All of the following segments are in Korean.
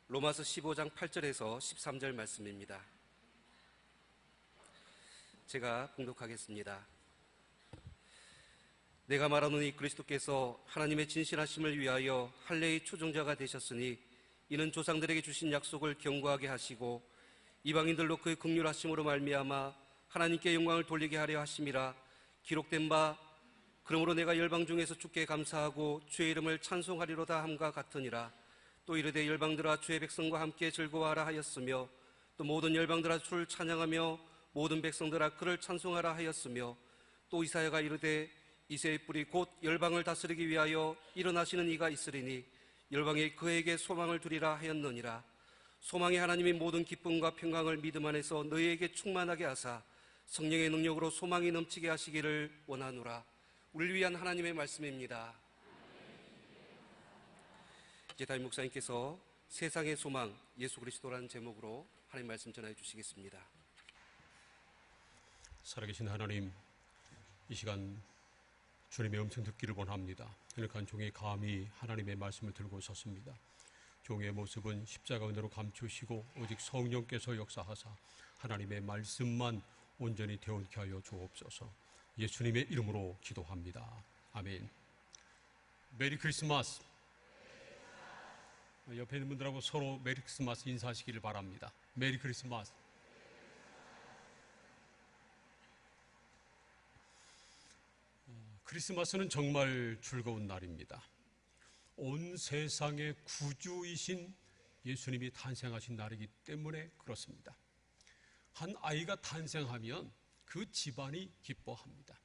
로마서 15장 8절에서 13절 말씀입니다. 제가 봉독하겠습니다. 내가 말하노니 그리스도께서 하나님의 진실하심을 위하여 할례의 추종자가 되셨으니 이는 조상들에게 주신 약속을 견고하게 하시고 이방인들로 그의 긍휼하심으로 말미암아 하나님께 영광을 돌리게 하려 하심이라. 기록된 바 그러므로 내가 열방 중에서 주께 감사하고 주의 이름을 찬송하리로다 함과 같으니라. 또 이르되 열방들아 주의 백성과 함께 즐거워하라 하였으며 또 모든 열방들아 주를 찬양하며 모든 백성들아 그를 찬송하라 하였으며 또 이사야가 이르되 이새의 뿌리 곧 열방을 다스리기 위하여 일어나시는 이가 있으리니 열방에 그에게 소망을 두리라 하였느니라. 소망의 하나님이 모든 기쁨과 평강을 믿음 안에서 너희에게 충만하게 하사 성령의 능력으로 소망이 넘치게 하시기를 원하노라. 우리를 위한 하나님의 말씀입니다. 이제 담임 목사님께서 세상의 소망 예수 그리스도라는 제목으로 하나님 말씀 전해 주시겠습니다. 살아계신 하나님, 이 시간 주님의 음성 듣기를 원합니다. 연약한 종이 감히 하나님의 말씀을 들고 섰습니다. 종의 모습은 십자가 은혜로 감추시고 오직 성령께서 역사하사 하나님의 말씀만 온전히 되어있게 하여 주옵소서. 예수님의 이름으로 기도합니다. 아멘. 메리 크리스마스. 옆에 있는 분들하고 서로 메리 크리스마스 인사하시기를 바랍니다. 메리 크리스마스. 크리스마스는 정말 즐거운 날입니다. 온 세상의 구주이신 예수님이 탄생하신 날이기 때문에 그렇습니다. 한 아이가 탄생하면 그 집안이 기뻐합니다.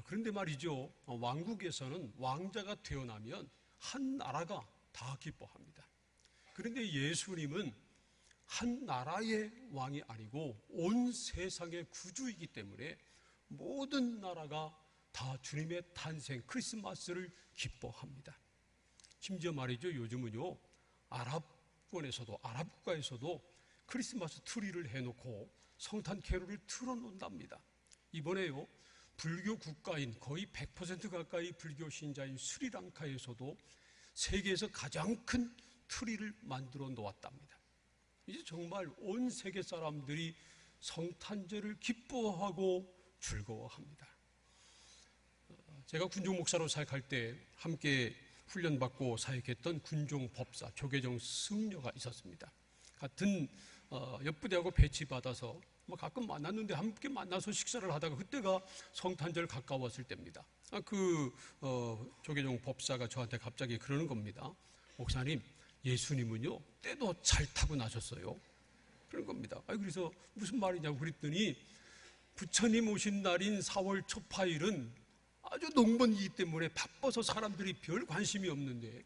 그런데 말이죠, 왕국에서는 왕자가 태어나면 한 나라가 다 기뻐합니다. 그런데 예수님은 한 나라의 왕이 아니고 온 세상의 구주이기 때문에 모든 나라가 다 주님의 탄생 크리스마스를 기뻐합니다. 심지어 말이죠, 요즘은요 아랍권에서도 아랍 국가에서도 크리스마스 트리를 해놓고 성탄 캐롤을 틀어놓는답니다. 이번에요 불교 국가인 거의 100% 가까이 불교 신자인 스리랑카에서도 세계에서 가장 큰 트리를 만들어 놓았답니다. 이제 정말 온 세계 사람들이 성탄절을 기뻐하고 즐거워합니다. 제가 군종 목사로 사역할 때 함께 훈련받고 사역했던 군종 법사 조계종 승려가 있었습니다. 같은 옆부대하고 배치받아서 가끔 만났는데 함께 만나서 식사를 하다가 그때가 성탄절 가까웠을 때입니다. 조계종 법사가 저한테 갑자기 그러는 겁니다. 목사님, 예수님은요 때도 잘 타고 나셨어요. 그런 겁니다. 그래서 무슨 말이냐고 그랬더니 부처님 오신 날인 4월 초파일은 아주 농번기이기 때문에 바빠서 사람들이 별 관심이 없는데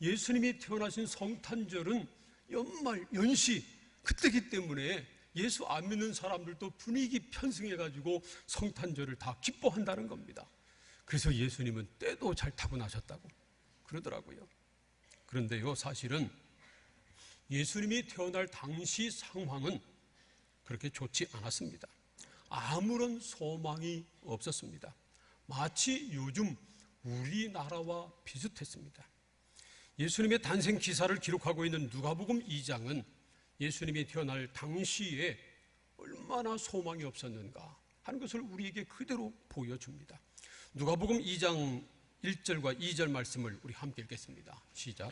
예수님이 태어나신 성탄절은 연말, 연시 그때기 때문에 예수 안 믿는 사람들도 분위기 편승해가지고 성탄절을 다 기뻐한다는 겁니다. 그래서 예수님은 때도 잘 타고 나셨다고 그러더라고요. 그런데요 사실은 예수님이 태어날 당시 상황은 그렇게 좋지 않았습니다. 아무런 소망이 없었습니다. 마치 요즘 우리나라와 비슷했습니다. 예수님의 탄생 기사를 기록하고 있는 누가복음 2장은 예수님이 태어날 당시에 얼마나 소망이 없었는가 하는 것을 우리에게 그대로 보여줍니다. 누가복음 2장 1절과 2절 말씀을 우리 함께 읽겠습니다. 시작.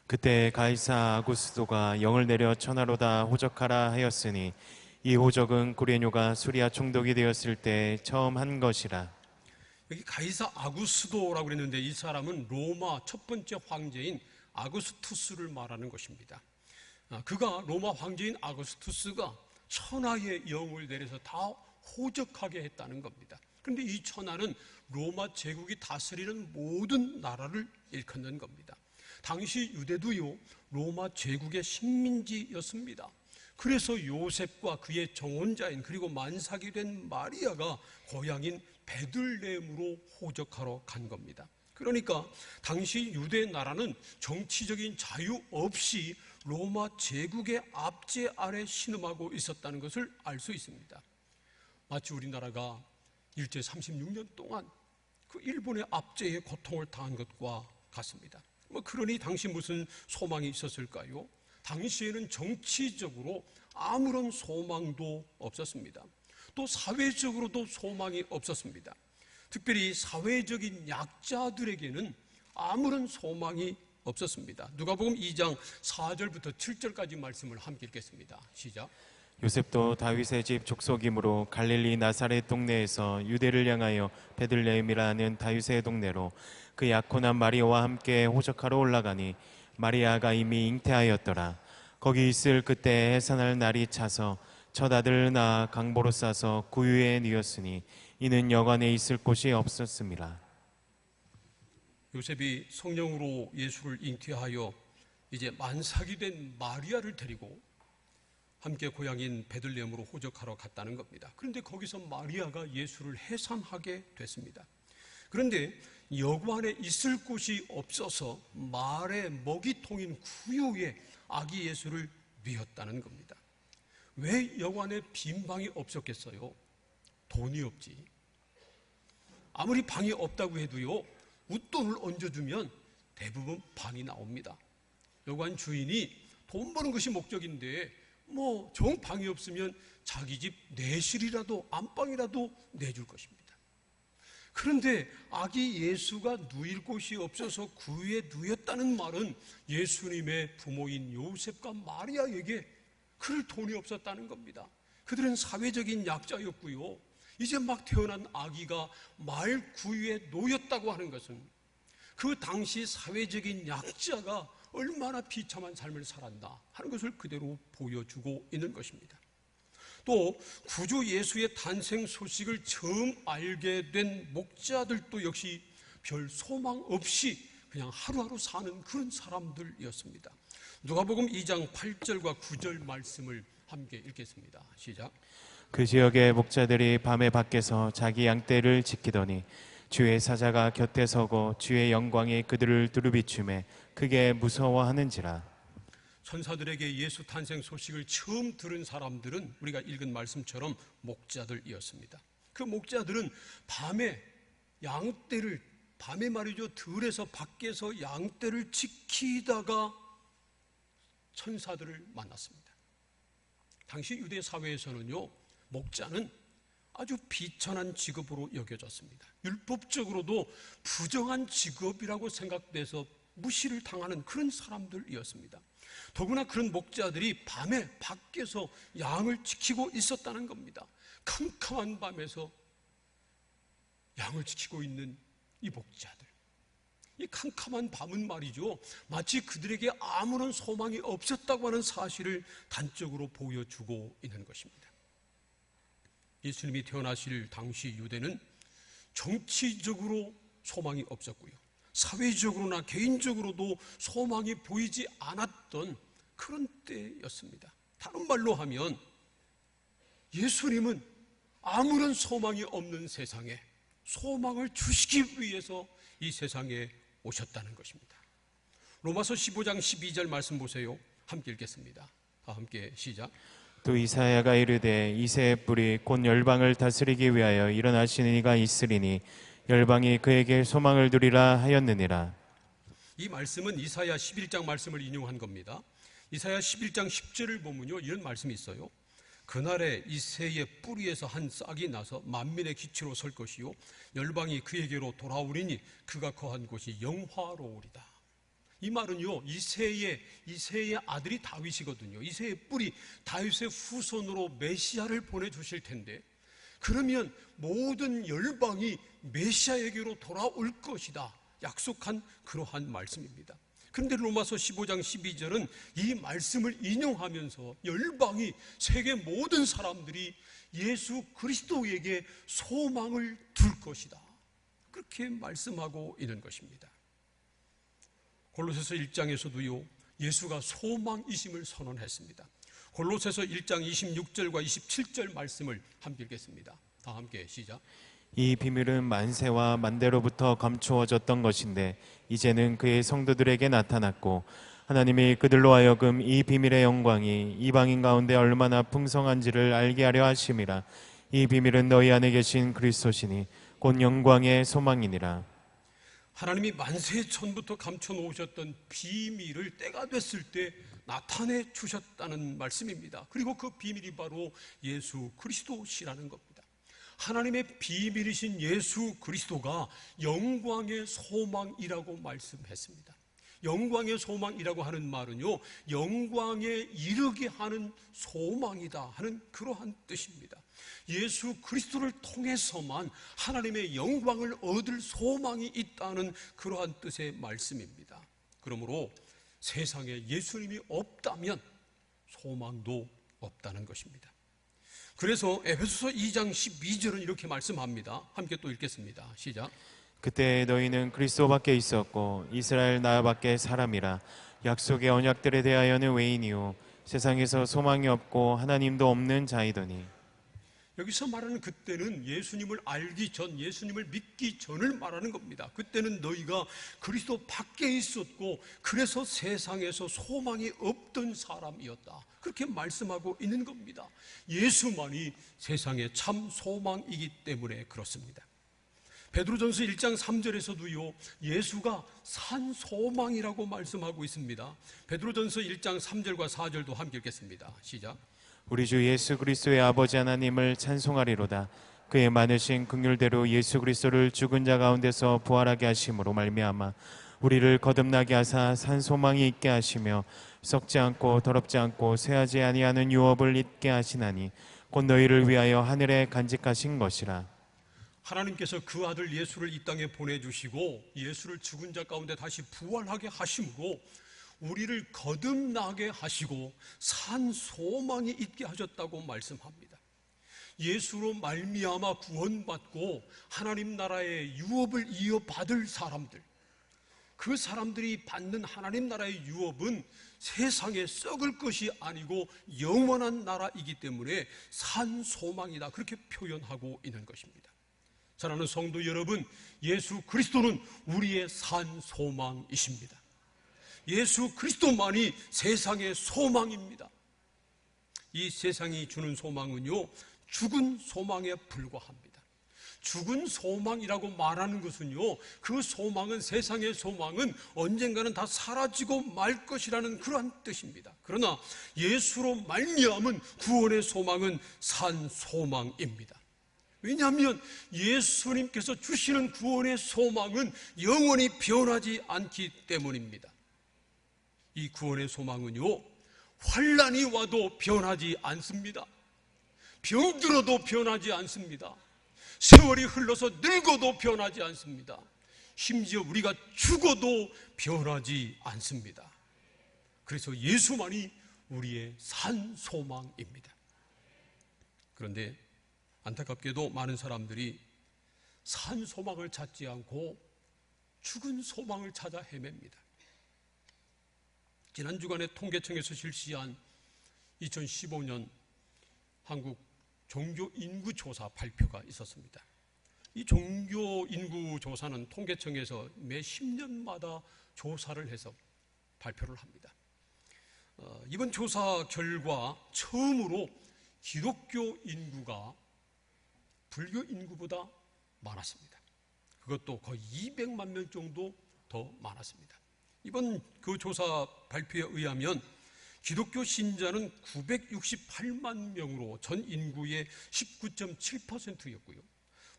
그때 가이사 아구스도가 영을 내려 천하로다 호적하라 하였으니 이 호적은 꾸레뇨가 수리아 총독이 되었을 때 처음 한 것이라. 여기 가이사 아구스도라고 그랬는데 이 사람은 로마 첫 번째 황제인 아구스투스를 말하는 것입니다. 그가 로마 황제인 아구스투스가 천하의 영을 내려서 다 호적하게 했다는 겁니다. 그런데 이 천하는 로마 제국이 다스리는 모든 나라를 일컫는 겁니다. 당시 유대도요 로마 제국의 식민지였습니다. 그래서 요셉과 그의 정혼자인 그리고 만삭이 된 마리아가 고향인 베들레헴으로 호적하러 간 겁니다. 그러니까 당시 유대 나라는 정치적인 자유 없이 로마 제국의 압제 아래 신음하고 있었다는 것을 알 수 있습니다. 마치 우리나라가 일제 36년 동안 그 일본의 압제의 고통을 당한 것과 같습니다. 그러니 당시 무슨 소망이 있었을까요? 당시에는 정치적으로 아무런 소망도 없었습니다. 또 사회적으로도 소망이 없었습니다. 특별히 사회적인 약자들에게는 아무런 소망이 없었습니다. 누가복음 2장 4절부터 7절까지 말씀을 함께 읽겠습니다. 시작. 요셉도 다윗의 집 족속이므로 갈릴리 나사렛 동네에서 유대를 향하여 베들레헴이라 하는 다윗의 동네로 그 약혼한 마리아와 함께 호적하러 올라가니 마리아가 이미 잉태하였더라. 거기 있을 그때 해산할 날이 차서 첫 아들을 낳아 강보로 싸서 구유에 뉘었으니 이는 여관에 있을 곳이 없었습니다. 요셉이 성령으로 예수를 잉태하여 이제 만삭이 된 마리아를 데리고 함께 고향인 베들레헴으로 호적하러 갔다는 겁니다. 그런데 거기서 마리아가 예수를 해산하게 됐습니다. 그런데 여관에 있을 곳이 없어서 말의 먹이통인 구유에 아기 예수를 뉘었다는 겁니다. 왜 여관에 빈 방이 없었겠어요? 돈이 없지. 아무리 방이 없다고 해도요, 웃돈을 얹어주면 대부분 방이 나옵니다. 여관 주인이 돈 버는 것이 목적인데 정 방이 없으면 자기 집 내실이라도 안방이라도 내줄 것입니다. 그런데 아기 예수가 누일 곳이 없어서 구유에 누였다는 말은 예수님의 부모인 요셉과 마리아에게 그럴 돈이 없었다는 겁니다. 그들은 사회적인 약자였고요, 이제 막 태어난 아기가 말 구유에 놓였다고 하는 것은 그 당시 사회적인 약자가 얼마나 비참한 삶을 살았나 하는 것을 그대로 보여주고 있는 것입니다. 또 구주 예수의 탄생 소식을 처음 알게 된 목자들도 역시 별 소망 없이 그냥 하루하루 사는 그런 사람들이었습니다. 누가복음 2장 8절과 9절 말씀을 함께 읽겠습니다. 시작. 그 지역의 목자들이 밤에 밖에서 자기 양떼를 지키더니 주의 사자가 곁에 서고 주의 영광이 그들을 두루비추매 크게 무서워하는지라. 천사들에게 예수 탄생 소식을 처음 들은 사람들은 우리가 읽은 말씀처럼 목자들이었습니다. 그 목자들은 밤에 양떼를, 밤에 말이죠, 들에서 밖에서 양떼를 지키다가 천사들을 만났습니다. 당시 유대 사회에서는요, 목자는 아주 비천한 직업으로 여겨졌습니다. 율법적으로도 부정한 직업이라고 생각돼서 무시를 당하는 그런 사람들이었습니다. 더구나 그런 목자들이 밤에 밖에서 양을 지키고 있었다는 겁니다. 캄캄한 밤에서 양을 지키고 있는 이 목자들, 이 캄캄한 밤은 말이죠, 마치 그들에게 아무런 소망이 없었다고 하는 사실을 단적으로 보여주고 있는 것입니다. 예수님이 태어나실 당시 유대는 정치적으로 소망이 없었고요, 사회적으로나 개인적으로도 소망이 보이지 않았던 그런 때였습니다. 다른 말로 하면 예수님은 아무런 소망이 없는 세상에 소망을 주시기 위해서 이 세상에 오셨다는 것입니다. 로마서 15장 12절 말씀 보세요. 함께 읽겠습니다. 다 함께 시작. 또 이사야가 이르되 이새의 뿔이 곧 열방을 다스리기 위하여 일어나시는 이가 있으리니 열방이 그에게 소망을 두리라 하였느니라. 이 말씀은 이사야 11장 말씀을 인용한 겁니다. 이사야 11장 10절을 보면요, 이런 말씀이 있어요. 그날에 이새의 뿌리에서 한 싹이 나서 만민의 기초로 설 것이요 열방이 그에게로 돌아오리니 그가 거한 곳이 영화로우리다. 이 말은요, 이새의 아들이 다윗이거든요. 이새의 뿔이 다윗의 후손으로 메시아를 보내주실 텐데, 그러면 모든 열방이 메시아에게로 돌아올 것이다 약속한 그러한 말씀입니다. 그런데 로마서 15장 12절은 이 말씀을 인용하면서 열방이, 세계 모든 사람들이 예수 그리스도에게 소망을 둘 것이다, 그렇게 말씀하고 있는 것입니다. 골로새서 1장에서도요, 예수가 소망이심을 선언했습니다. 골로새서 1장 26절과 27절 말씀을 함께 읽겠습니다. 다 함께 시작. 이 비밀은 만세와 만대로부터 감추어졌던 것인데 이제는 그의 성도들에게 나타났고 하나님이 그들로 하여금 이 비밀의 영광이 이방인 가운데 얼마나 풍성한지를 알게 하려 하심이라. 이 비밀은 너희 안에 계신 그리스도시니 곧 영광의 소망이니라. 하나님이 만세전부터 감춰놓으셨던 비밀을 때가 됐을 때 나타내 주셨다는 말씀입니다. 그리고 그 비밀이 바로 예수 그리스도시라는 겁니다. 하나님의 비밀이신 예수 그리스도가 영광의 소망이라고 말씀했습니다. 영광의 소망이라고 하는 말은요, 영광에 이르게 하는 소망이다 하는 그러한 뜻입니다. 예수 그리스도를 통해서만 하나님의 영광을 얻을 소망이 있다는 그러한 뜻의 말씀입니다. 그러므로 세상에 예수님이 없다면 소망도 없다는 것입니다. 그래서 에베소서 2장 12절은 이렇게 말씀합니다. 함께 또 읽겠습니다. 시작. 그때 너희는 그리스도 밖에 있었고 이스라엘 나라 밖에 사람이라 약속의 언약들에 대하여는 외인이요 세상에서 소망이 없고 하나님도 없는 자이더니. 여기서 말하는 그때는 예수님을 알기 전, 예수님을 믿기 전을 말하는 겁니다. 그때는 너희가 그리스도 밖에 있었고 그래서 세상에서 소망이 없던 사람이었다. 그렇게 말씀하고 있는 겁니다. 예수만이 세상의 참 소망이기 때문에 그렇습니다. 베드로전서 1장 3절에서도요, 예수가 산 소망이라고 말씀하고 있습니다. 베드로전서 1장 3절과 4절도 함께 읽겠습니다. 시작. 우리 주 예수 그리스도의 아버지 하나님을 찬송하리로다. 그의 많으신 긍휼대로 예수 그리스도를 죽은 자 가운데서 부활하게 하심으로 말미암아 우리를 거듭나게 하사 산 소망이 있게 하시며 썩지 않고 더럽지 않고 쇠하지 아니하는 유업을 잊게 하시나니 곧 너희를 위하여 하늘에 간직하신 것이라. 하나님께서 그 아들 예수를 이 땅에 보내주시고 예수를 죽은 자 가운데 다시 부활하게 하심으로 우리를 거듭나게 하시고 산 소망이 있게 하셨다고 말씀합니다. 예수로 말미암아 구원받고 하나님 나라의 유업을 이어받을 사람들, 그 사람들이 받는 하나님 나라의 유업은 세상에 썩을 것이 아니고 영원한 나라이기 때문에 산 소망이다, 그렇게 표현하고 있는 것입니다. 사랑하는 성도 여러분, 예수 그리스도는 우리의 산 소망이십니다. 예수 그리스도만이 세상의 소망입니다. 이 세상이 주는 소망은요, 죽은 소망에 불과합니다. 죽은 소망이라고 말하는 것은요, 그 소망은, 세상의 소망은 언젠가는 다 사라지고 말 것이라는 그러한 뜻입니다. 그러나 예수로 말미암은 구원의 소망은 산 소망입니다. 왜냐하면 예수님께서 주시는 구원의 소망은 영원히 변하지 않기 때문입니다. 이 구원의 소망은요, 환난이 와도 변하지 않습니다. 병들어도 변하지 않습니다. 세월이 흘러서 늙어도 변하지 않습니다. 심지어 우리가 죽어도 변하지 않습니다. 그래서 예수만이 우리의 산 소망입니다. 그런데 안타깝게도 많은 사람들이 산 소망을 찾지 않고 죽은 소망을 찾아 헤맵니다. 지난 주간에 통계청에서 실시한 2015년 한국 종교 인구 조사 발표가 있었습니다. 이 종교 인구 조사는 통계청에서 매 10년마다 조사를 해서 발표를 합니다. 이번 조사 결과 처음으로 기독교 인구가 불교 인구보다 많았습니다. 그것도 거의 200만 명 정도 더 많았습니다. 이번 그 조사 발표에 의하면 기독교 신자는 968만 명으로 전 인구의 19.7%였고요.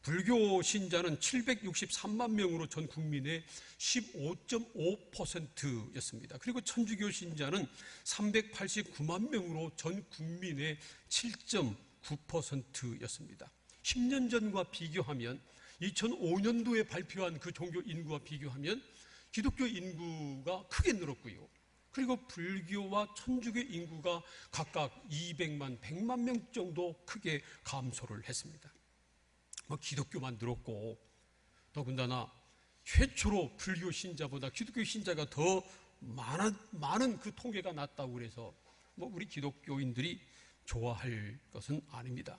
불교 신자는 763만 명으로 전 국민의 15.5%였습니다. 그리고 천주교 신자는 389만 명으로 전 국민의 7.9%였습니다. 10년 전과 비교하면, 2005년도에 발표한 그 종교 인구와 비교하면 기독교 인구가 크게 늘었고요. 그리고 불교와 천주교 인구가 각각 200만, 100만 명 정도 크게 감소를 했습니다. 기독교만 늘었고, 더군다나 최초로 불교 신자보다 기독교 신자가 더 많은 그 통계가 났다고 그래서 우리 기독교인들이 좋아할 것은 아닙니다.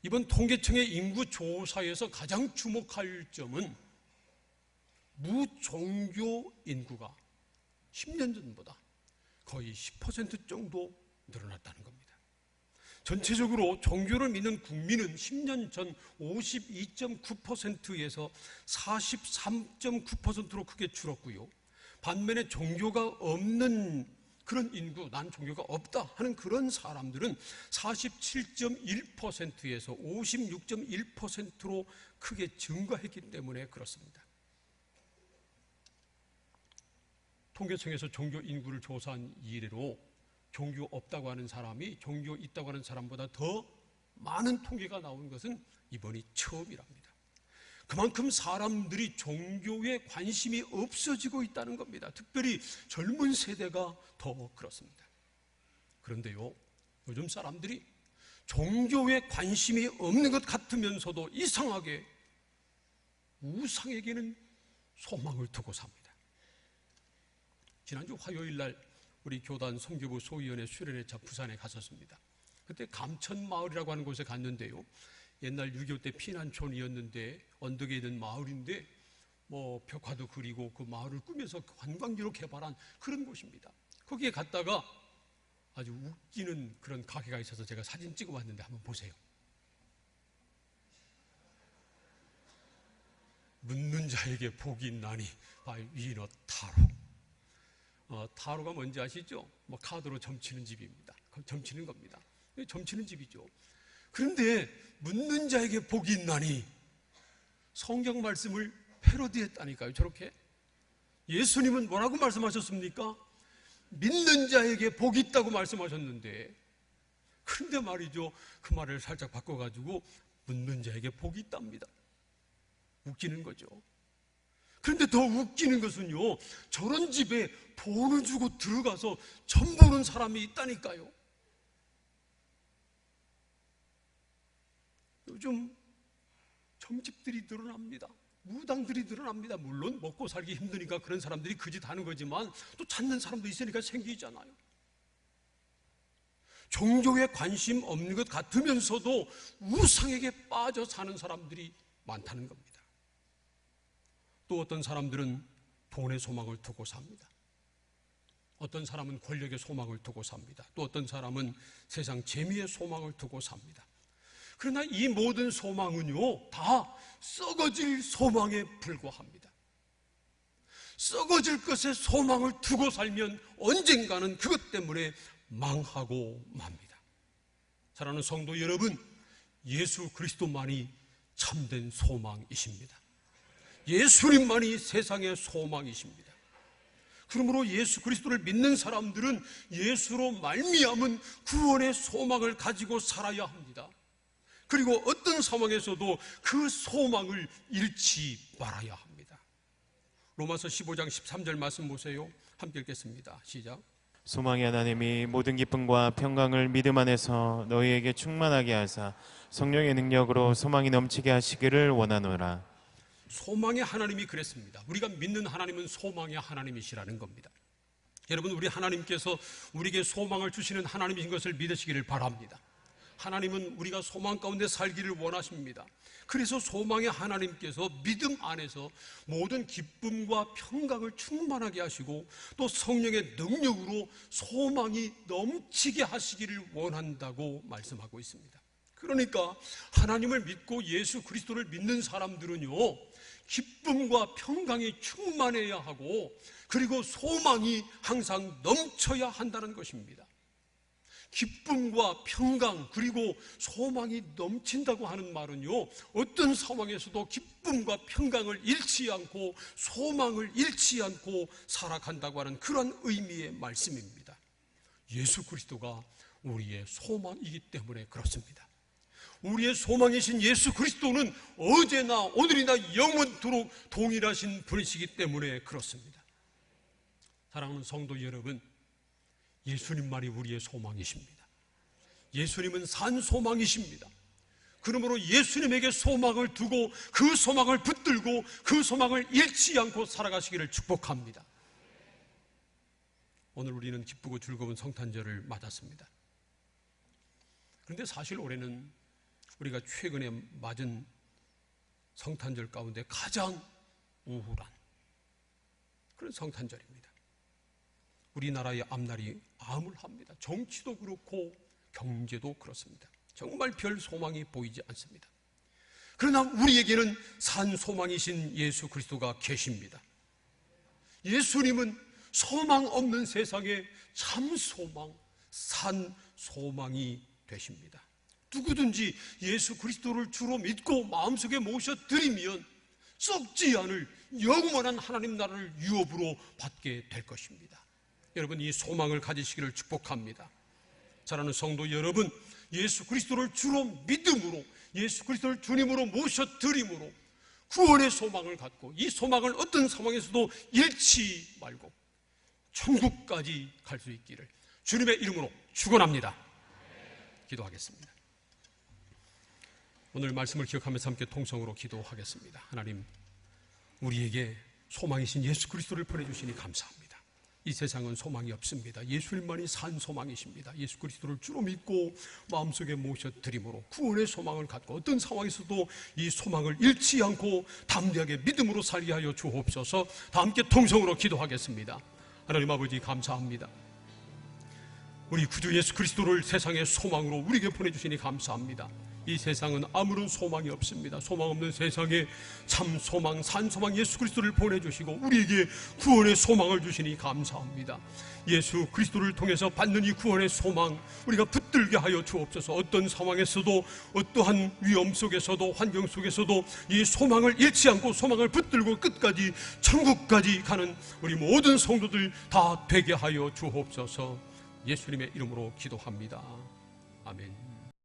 이번 통계청의 인구 조사에서 가장 주목할 점은 무종교 인구가 10년 전보다 거의 10% 정도 늘어났다는 겁니다. 전체적으로 종교를 믿는 국민은 10년 전 52.9%에서 43.9%로 크게 줄었고요. 반면에 종교가 없는 그런 인구, 난 종교가 없다 하는 그런 사람들은 47.1%에서 56.1%로 크게 증가했기 때문에 그렇습니다. 통계청에서 종교 인구를 조사한 이래로 종교 없다고 하는 사람이 종교 있다고 하는 사람보다 더 많은 통계가 나온 것은 이번이 처음이랍니다. 그만큼 사람들이 종교에 관심이 없어지고 있다는 겁니다. 특별히 젊은 세대가 더 그렇습니다. 그런데요, 요즘 사람들이 종교에 관심이 없는 것 같으면서도 이상하게 우상에게는 소망을 두고 삽니다. 지난주 화요일 날 우리 교단 선교부 소위원회 수련회 부산에 갔었습니다. 그때 감천마을이라고 하는 곳에 갔는데요, 옛날 6.25 때 피난촌이었는데 언덕에 있는 마을인데 벽화도 그리고 그 마을을 꾸며서 관광지로 개발한 그런 곳입니다. 거기에 갔다가 아주 웃기는 그런 가게가 있어서 제가 사진 찍어 왔는데 한번 보세요. 묻는 자에게 복이 있나니 바이 위너 타로. 타로가 뭔지 아시죠? 카드로 점치는 집입니다. 점치는 겁니다. 점치는 집이죠. 그런데 묻는 자에게 복이 있나니 성경 말씀을 패러디했다니까요. 저렇게 예수님은 뭐라고 말씀하셨습니까? 믿는 자에게 복이 있다고 말씀하셨는데, 그런데 말이죠, 그 말을 살짝 바꿔가지고 묻는 자에게 복이 있답니다. 웃기는 거죠. 그런데 더 웃기는 것은요, 저런 집에 돈을 주고 들어가서 점 보는 사람이 있다니까요. 요즘 점집들이 늘어납니다. 무당들이 늘어납니다. 물론 먹고 살기 힘드니까 그런 사람들이 그 짓 하는 거지만 또 찾는 사람도 있으니까 생기잖아요. 종교에 관심 없는 것 같으면서도 우상에게 빠져 사는 사람들이 많다는 겁니다. 또 어떤 사람들은 돈의 소망을 두고 삽니다. 어떤 사람은 권력의 소망을 두고 삽니다. 또 어떤 사람은 세상 재미의 소망을 두고 삽니다. 그러나 이 모든 소망은요, 다 썩어질 소망에 불과합니다. 썩어질 것에 소망을 두고 살면 언젠가는 그것 때문에 망하고 맙니다. 사랑하는 성도 여러분, 예수 그리스도만이 참된 소망이십니다. 예수님만이 세상의 소망이십니다. 그러므로 예수 그리스도를 믿는 사람들은 예수로 말미암은 구원의 소망을 가지고 살아야 합니다. 그리고 어떤 상황에서도 그 소망을 잃지 말아야 합니다. 로마서 15장 13절 말씀 보세요. 함께 읽겠습니다. 시작. 소망의 하나님이 모든 기쁨과 평강을 믿음 안에서 너희에게 충만하게 하사 성령의 능력으로 소망이 넘치게 하시기를 원하노라. 소망의 하나님이 그랬습니다. 우리가 믿는 하나님은 소망의 하나님이시라는 겁니다. 여러분, 우리 하나님께서 우리에게 소망을 주시는 하나님인 것을 믿으시기를 바랍니다. 하나님은 우리가 소망 가운데 살기를 원하십니다. 그래서 소망의 하나님께서 믿음 안에서 모든 기쁨과 평강을 충만하게 하시고 또 성령의 능력으로 소망이 넘치게 하시기를 원한다고 말씀하고 있습니다. 그러니까 하나님을 믿고 예수 그리스도를 믿는 사람들은요, 기쁨과 평강이 충만해야 하고 그리고 소망이 항상 넘쳐야 한다는 것입니다. 기쁨과 평강 그리고 소망이 넘친다고 하는 말은요, 어떤 상황에서도 기쁨과 평강을 잃지 않고 소망을 잃지 않고 살아간다고 하는 그런 의미의 말씀입니다. 예수 그리스도가 우리의 소망이기 때문에 그렇습니다. 우리의 소망이신 예수 그리스도는 어제나 오늘이나 영원토록 동일하신 분이시기 때문에 그렇습니다. 사랑하는 성도 여러분, 예수님만이 우리의 소망이십니다. 예수님은 산 소망이십니다. 그러므로 예수님에게 소망을 두고 그 소망을 붙들고 그 소망을 잃지 않고 살아가시기를 축복합니다. 오늘 우리는 기쁘고 즐거운 성탄절을 맞았습니다. 그런데 사실 올해는 우리가 최근에 맞은 성탄절 가운데 가장 우울한 그런 성탄절입니다. 우리나라의 앞날이 암울합니다. 정치도 그렇고 경제도 그렇습니다. 정말 별 소망이 보이지 않습니다. 그러나 우리에게는 산 소망이신 예수 그리스도가 계십니다. 예수님은 소망 없는 세상에 참 소망, 산 소망이 되십니다. 누구든지 예수 그리스도를 주로 믿고 마음속에 모셔드리면 썩지 않을 영원한 하나님 나라를 유업으로 받게 될 것입니다. 여러분, 이 소망을 가지시기를 축복합니다. 사랑하는 성도 여러분, 예수 그리스도를 주로 믿음으로, 예수 그리스도를 주님으로 모셔드림으로 구원의 소망을 갖고, 이 소망을 어떤 상황에서도 잃지 말고 천국까지 갈 수 있기를 주님의 이름으로 축원합니다. 기도하겠습니다. 오늘 말씀을 기억하면서 함께 통성으로 기도하겠습니다. 하나님, 우리에게 소망이신 예수 그리스도를 보내주시니 감사합니다. 이 세상은 소망이 없습니다. 예수님만이 산 소망이십니다. 예수 그리스도를 주로 믿고 마음속에 모셔드림으로 구원의 소망을 갖고 어떤 상황에서도 이 소망을 잃지 않고 담대하게 믿음으로 살게 하여 주옵소서. 다 함께 통성으로 기도하겠습니다. 하나님 아버지, 감사합니다. 우리 구주 예수 그리스도를 세상의 소망으로 우리에게 보내주시니 감사합니다. 이 세상은 아무런 소망이 없습니다. 소망 없는 세상에 참 소망, 산 소망 예수 그리스도를 보내주시고 우리에게 구원의 소망을 주시니 감사합니다. 예수 그리스도를 통해서 받는 이 구원의 소망, 우리가 붙들게 하여 주옵소서. 어떤 상황에서도, 어떠한 위험 속에서도, 환경 속에서도 이 소망을 잃지 않고 소망을 붙들고 끝까지 천국까지 가는 우리 모든 성도들 다 되게 하여 주옵소서. 예수님의 이름으로 기도합니다. 아멘.